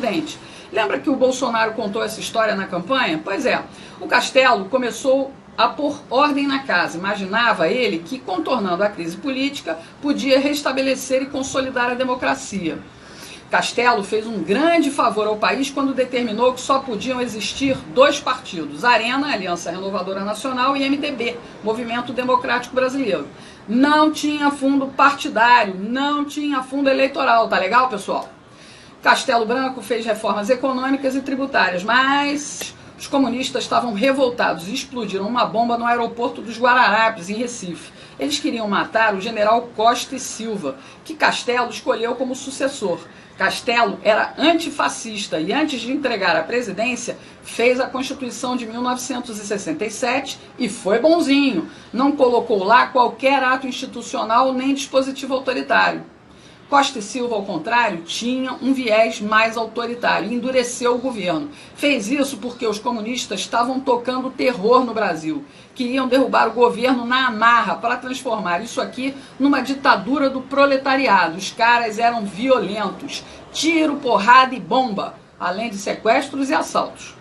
presidente. Lembra que o Bolsonaro contou essa história na campanha? Pois é, o Castelo começou a pôr ordem na casa. Imaginava ele que, contornando a crise política, podia restabelecer e consolidar a democracia. Castelo fez um grande favor ao país quando determinou que só podiam existir dois partidos, Arena, Aliança Renovadora Nacional, e MDB, Movimento Democrático Brasileiro. Não tinha fundo partidário, não tinha fundo eleitoral, tá legal, pessoal? Castelo Branco fez reformas econômicas e tributárias, mas os comunistas estavam revoltados e explodiram uma bomba no aeroporto dos Guararapes, em Recife. Eles queriam matar o general Costa e Silva, que Castelo escolheu como sucessor. Castelo era antifascista e, antes de entregar a presidência, fez a Constituição de 1967 e foi bonzinho. Não colocou lá qualquer ato institucional nem dispositivo autoritário. Costa e Silva, ao contrário, tinha um viés mais autoritário e endureceu o governo. Fez isso porque os comunistas estavam tocando terror no Brasil. Queriam derrubar o governo na amarra para transformar isso aqui numa ditadura do proletariado. Os caras eram violentos. Tiro, porrada e bomba, além de sequestros e assaltos.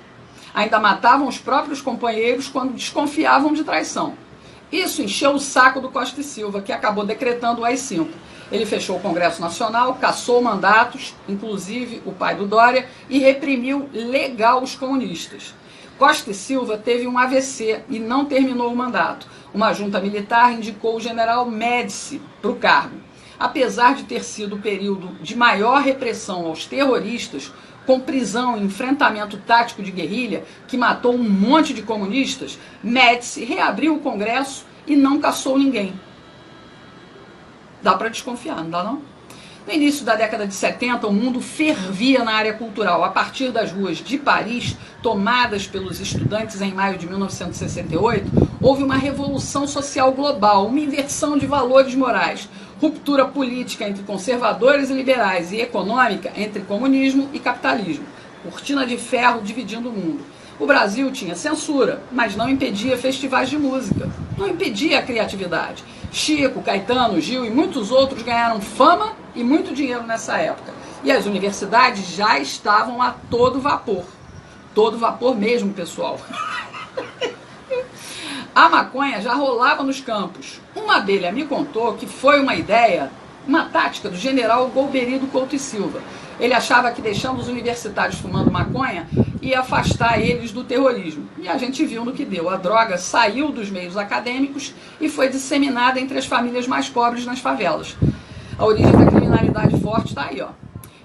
Ainda matavam os próprios companheiros quando desconfiavam de traição. Isso encheu o saco do Costa e Silva, que acabou decretando o AI-5. Ele fechou o Congresso Nacional, cassou mandatos, inclusive o pai do Dória, e reprimiu legal os comunistas. Costa e Silva teve um AVC e não terminou o mandato. Uma junta militar indicou o general Médici para o cargo. Apesar de ter sido o período de maior repressão aos terroristas, com prisão e enfrentamento tático de guerrilha, que matou um monte de comunistas, Médici reabriu o Congresso e não cassou ninguém. Dá para desconfiar, não dá não? No início da década de 70, o mundo fervia na área cultural. A partir das ruas de Paris, tomadas pelos estudantes em maio de 1968, houve uma revolução social global, uma inversão de valores morais, ruptura política entre conservadores e liberais e econômica entre comunismo e capitalismo. Cortina de ferro dividindo o mundo. O Brasil tinha censura, mas não impedia festivais de música, não impedia a criatividade. Chico, Caetano, Gil e muitos outros ganharam fama e muito dinheiro nessa época. E as universidades já estavam a todo vapor. Todo vapor mesmo, pessoal. A maconha já rolava nos campos. Uma abelha me contou que foi uma ideia, uma tática do general Golbery Couto e Silva. Ele achava que deixando os universitários fumando maconha ia afastar eles do terrorismo. E a gente viu no que deu. A droga saiu dos meios acadêmicos e foi disseminada entre as famílias mais pobres nas favelas. A origem da criminalidade forte está aí, ó.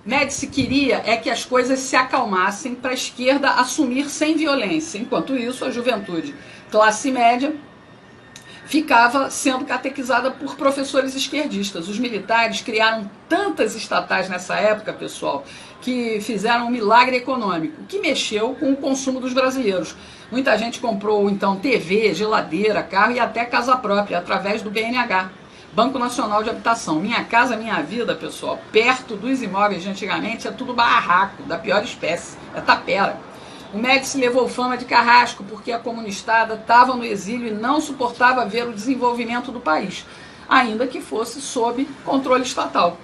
Médici queria é que as coisas se acalmassem para a esquerda assumir sem violência. Enquanto isso, a juventude classe média ficava sendo catequizada por professores esquerdistas. Os militares criaram tantas estatais nessa época, pessoal, que fizeram um milagre econômico, que mexeu com o consumo dos brasileiros. Muita gente comprou, então, TV, geladeira, carro e até casa própria, através do BNH, Banco Nacional de Habitação. Minha Casa Minha Vida, pessoal, perto dos imóveis de antigamente, é tudo barraco, da pior espécie, é tapera. O Médici levou fama de carrasco porque a comunistada estava no exílio e não suportava ver o desenvolvimento do país, ainda que fosse sob controle estatal.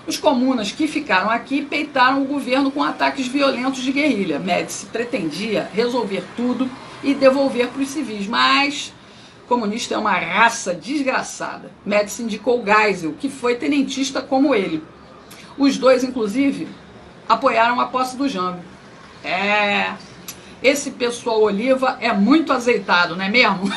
Os comunas que ficaram aqui peitaram o governo com ataques violentos de guerrilha. Médici pretendia resolver tudo e devolver para os civis, mas comunista é uma raça desgraçada. Médici indicou Geisel, que foi tenentista como ele. Os dois, inclusive, apoiaram a posse do Jango. Esse pessoal Oliva é muito azeitado, não é mesmo?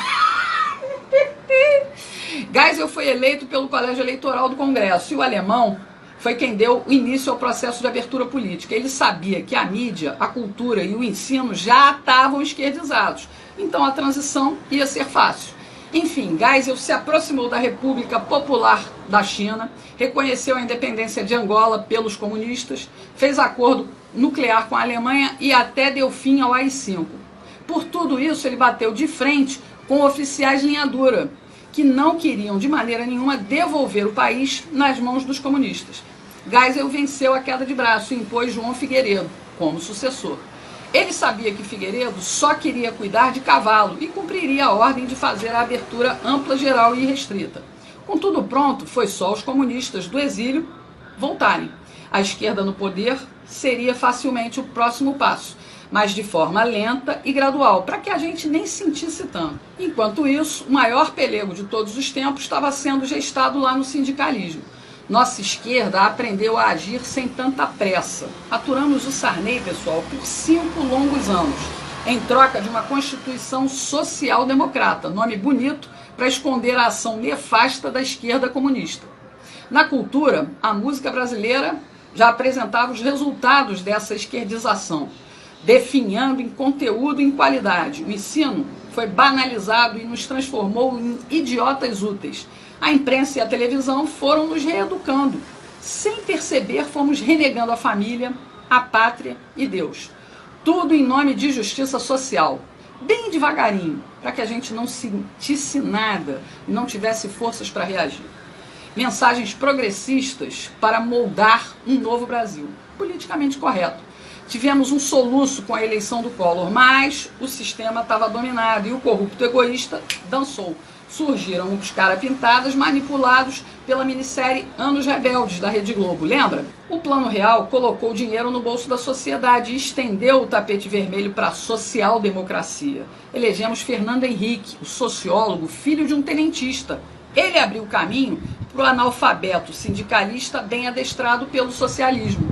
Geisel foi eleito pelo Colégio Eleitoral do Congresso e o alemão foi quem deu início ao processo de abertura política. Ele sabia que a mídia, a cultura e o ensino já estavam esquerdizados, então a transição ia ser fácil. Enfim, Geisel se aproximou da República Popular da China, reconheceu a independência de Angola pelos comunistas, fez acordo nuclear com a Alemanha e até deu fim ao AI-5. Por tudo isso, ele bateu de frente com oficiais linha dura, que não queriam de maneira nenhuma devolver o país nas mãos dos comunistas. Geisel venceu a queda de braço e impôs João Figueiredo como sucessor. Ele sabia que Figueiredo só queria cuidar de cavalo e cumpriria a ordem de fazer a abertura ampla, geral e restrita. Com tudo pronto, foi só os comunistas do exílio voltarem. A esquerda no poder seria facilmente o próximo passo, mas de forma lenta e gradual, para que a gente nem sentisse tanto. Enquanto isso, o maior pelego de todos os tempos estava sendo gestado lá no sindicalismo. Nossa esquerda aprendeu a agir sem tanta pressa. Aturamos o Sarney, pessoal, por 5 longos anos, em troca de uma Constituição social-democrata, nome bonito para esconder a ação nefasta da esquerda comunista. Na cultura, a música brasileira já apresentava os resultados dessa esquerdização, definhando em conteúdo e em qualidade. O ensino foi banalizado e nos transformou em idiotas úteis. A imprensa e a televisão foram nos reeducando. Sem perceber, fomos renegando a família, a pátria e Deus. Tudo em nome de justiça social. Bem devagarinho, para que a gente não sentisse nada e não tivesse forças para reagir. Mensagens progressistas para moldar um novo Brasil, politicamente correto. Tivemos um soluço com a eleição do Collor, mas o sistema estava dominado e o corrupto egoísta dançou. Surgiram os cara-pintadas manipulados pela minissérie Anos Rebeldes da Rede Globo, lembra? O Plano Real colocou dinheiro no bolso da sociedade e estendeu o tapete vermelho para a social-democracia. Elegemos Fernando Henrique, o sociólogo, filho de um tenentista. Ele abriu o caminho para o analfabeto sindicalista bem adestrado pelo socialismo.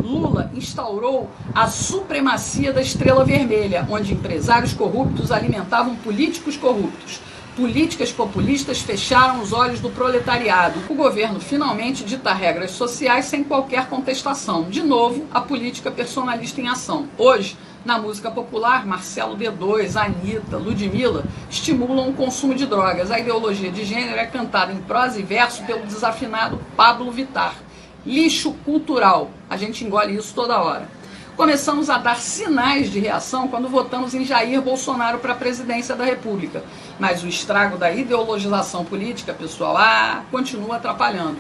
Lula instaurou a supremacia da estrela vermelha, onde empresários corruptos alimentavam políticos corruptos. Políticas populistas fecharam os olhos do proletariado. O governo finalmente dita regras sociais sem qualquer contestação. De novo, a política personalista em ação. Hoje, na música popular, Marcelo D2, Anitta, Ludmilla estimulam o consumo de drogas. A ideologia de gênero é cantada em prosa e verso pelo desafinado Pablo Vittar. Lixo cultural. A gente engole isso toda hora. Começamos a dar sinais de reação quando votamos em Jair Bolsonaro para a presidência da República. Mas o estrago da ideologização política, pessoal, continua atrapalhando.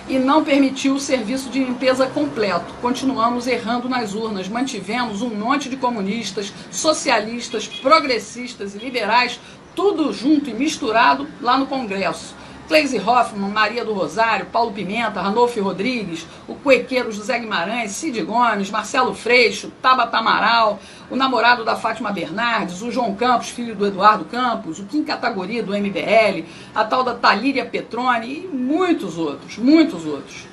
E não permitiu o serviço de limpeza completo. Continuamos errando nas urnas. Mantivemos um monte de comunistas, socialistas, progressistas e liberais, tudo junto e misturado lá no Congresso. Cleisi Hoffmann, Maria do Rosário, Paulo Pimenta, Ranolfo Rodrigues, o cuequeiro José Guimarães, Cid Gomes, Marcelo Freixo, Tabata Amaral, o namorado da Fátima Bernardes, o João Campos, filho do Eduardo Campos, o Kim Kataguiri do MBL, a tal da Talíria Petroni e muitos outros, muitos outros.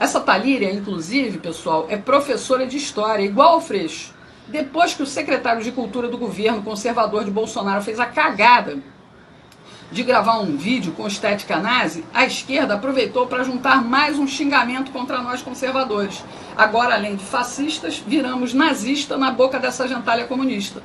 Essa Talíria, inclusive, pessoal, é professora de história, igual ao Freixo. Depois que o secretário de Cultura do governo conservador de Bolsonaro fez a cagada de gravar um vídeo com estética nazi, a esquerda aproveitou para juntar mais um xingamento contra nós conservadores. Agora, além de fascistas, viramos nazista na boca dessa gentalha comunista.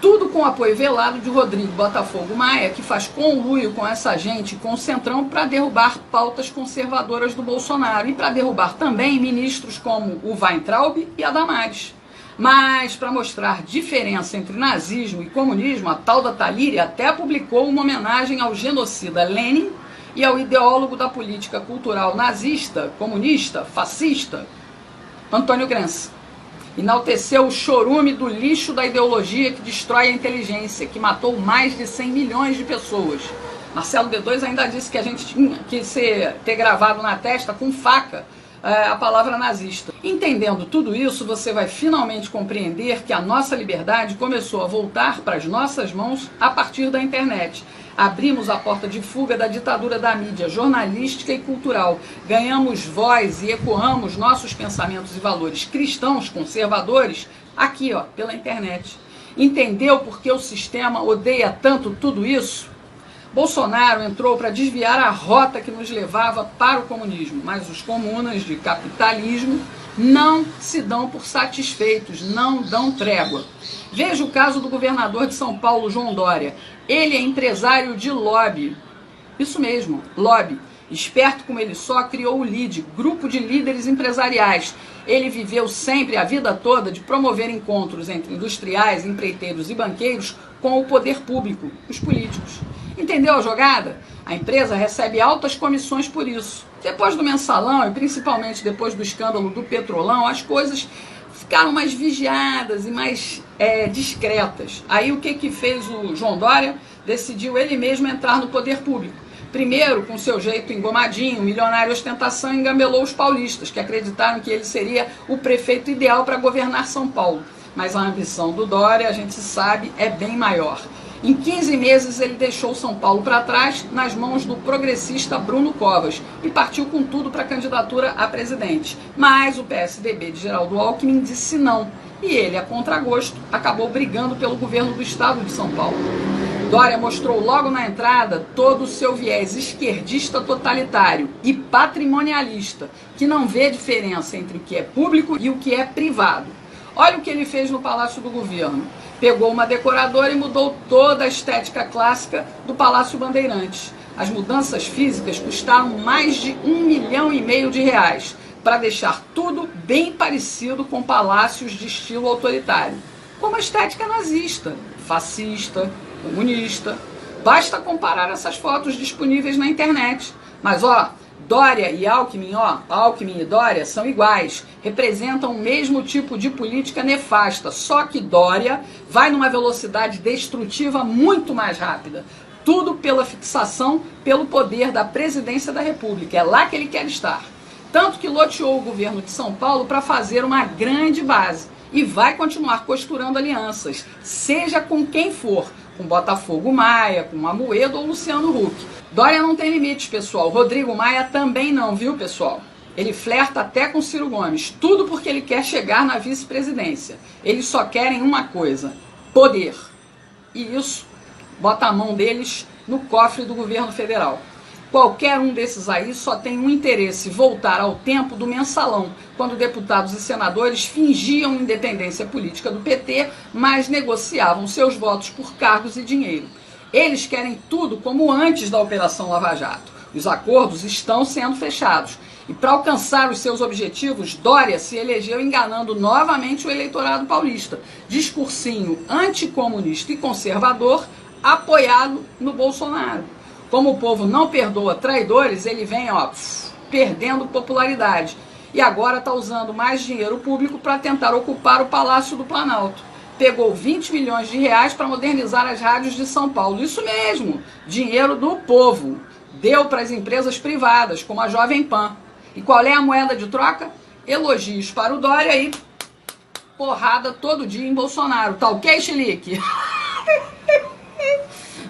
Tudo com o apoio velado de Rodrigo Botafogo Maia, que faz conluio com essa gente, com o Centrão, para derrubar pautas conservadoras do Bolsonaro e para derrubar também ministros como o Weintraub e a Damares. Mas, para mostrar diferença entre nazismo e comunismo, a tal da Talíria até publicou uma homenagem ao genocida Lenin e ao ideólogo da política cultural nazista, comunista, fascista, Antônio Gramsci. Enalteceu o chorume do lixo da ideologia que destrói a inteligência, que matou mais de 100 milhões de pessoas. Marcelo D2 ainda disse que a gente tinha que ter gravado na testa com faca a palavra nazista. Entendendo tudo isso, você vai finalmente compreender que a nossa liberdade começou a voltar para as nossas mãos a partir da internet. Abrimos a porta de fuga da ditadura da mídia jornalística e cultural. Ganhamos voz e ecoamos nossos pensamentos e valores cristãos, conservadores, aqui, pela internet. Entendeu por que o sistema odeia tanto tudo isso? Bolsonaro entrou para desviar a rota que nos levava para o comunismo, mas os comunas de capitalismo não se dão por satisfeitos, não dão trégua. Veja o caso do governador de São Paulo, João Dória. Ele é empresário de lobby. Isso mesmo, lobby. Esperto como ele só, criou o LIDE, Grupo de Líderes Empresariais. Ele viveu sempre, a vida toda, de promover encontros entre industriais, empreiteiros e banqueiros com o poder público, os políticos. Entendeu a jogada? A empresa recebe altas comissões por isso. Depois do mensalão e principalmente depois do escândalo do Petrolão, as coisas ficaram mais vigiadas e mais discretas. Aí o que fez o João Dória? Decidiu ele mesmo entrar no poder público. Primeiro, com seu jeito engomadinho, milionário ostentação, engambelou os paulistas, que acreditaram que ele seria o prefeito ideal para governar São Paulo. Mas a ambição do Dória, a gente sabe, é bem maior. Em 15 meses, ele deixou São Paulo para trás, nas mãos do progressista Bruno Covas, e partiu com tudo para a candidatura a presidente. Mas o PSDB de Geraldo Alckmin disse não, e ele, a contragosto, acabou brigando pelo governo do estado de São Paulo. Dória mostrou logo na entrada todo o seu viés esquerdista totalitário e patrimonialista, que não vê diferença entre o que é público e o que é privado. Olha o que ele fez no Palácio do Governo. Pegou uma decoradora e mudou toda a estética clássica do Palácio Bandeirantes. As mudanças físicas custaram mais de R$1,5 milhão, para deixar tudo bem parecido com palácios de estilo autoritário, como a estética nazista, fascista, comunista. Basta comparar essas fotos disponíveis na internet. Mas Dória e Alckmin, Alckmin e Dória são iguais, representam o mesmo tipo de política nefasta, só que Dória vai numa velocidade destrutiva muito mais rápida. Tudo pela fixação, pelo poder da presidência da República. É lá que ele quer estar. Tanto que loteou o governo de São Paulo para fazer uma grande base. E vai continuar costurando alianças, seja com quem for, com Botafogo Maia, com Amoedo ou Luciano Huck. Dória não tem limites, pessoal. Rodrigo Maia também não, viu, pessoal? Ele flerta até com Ciro Gomes, tudo porque ele quer chegar na vice-presidência. Eles só querem uma coisa: poder. E isso bota a mão deles no cofre do governo federal. Qualquer um desses aí só tem um interesse: voltar ao tempo do mensalão, quando deputados e senadores fingiam independência política do PT, mas negociavam seus votos por cargos e dinheiro. Eles querem tudo como antes da Operação Lava Jato. Os acordos estão sendo fechados. E para alcançar os seus objetivos, Dória se elegeu enganando novamente o eleitorado paulista. Discursinho anticomunista e conservador, apoiado no Bolsonaro. Como o povo não perdoa traidores, ele vem perdendo popularidade. E agora está usando mais dinheiro público para tentar ocupar o Palácio do Planalto. Pegou R$20 milhões para modernizar as rádios de São Paulo. Isso mesmo, dinheiro do povo. Deu para as empresas privadas, como a Jovem Pan. E qual é a moeda de troca? Elogios para o Dória e porrada todo dia em Bolsonaro. Tá ok, Chilique?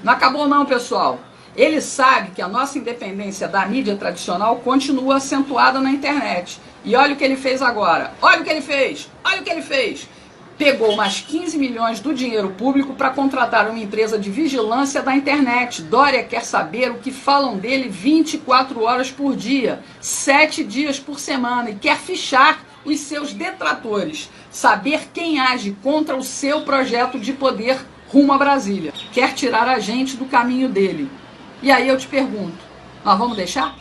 Não acabou não, pessoal. Ele sabe que a nossa independência da mídia tradicional continua acentuada na internet. E olha o que ele fez agora. Olha o que ele fez. Olha o que ele fez. Pegou mais 15 milhões do dinheiro público para contratar uma empresa de vigilância da internet. Dória quer saber o que falam dele 24 horas por dia, 7 dias por semana, e quer fichar os seus detratores. Saber quem age contra o seu projeto de poder rumo a Brasília. Quer tirar a gente do caminho dele. E aí eu te pergunto, nós vamos deixar?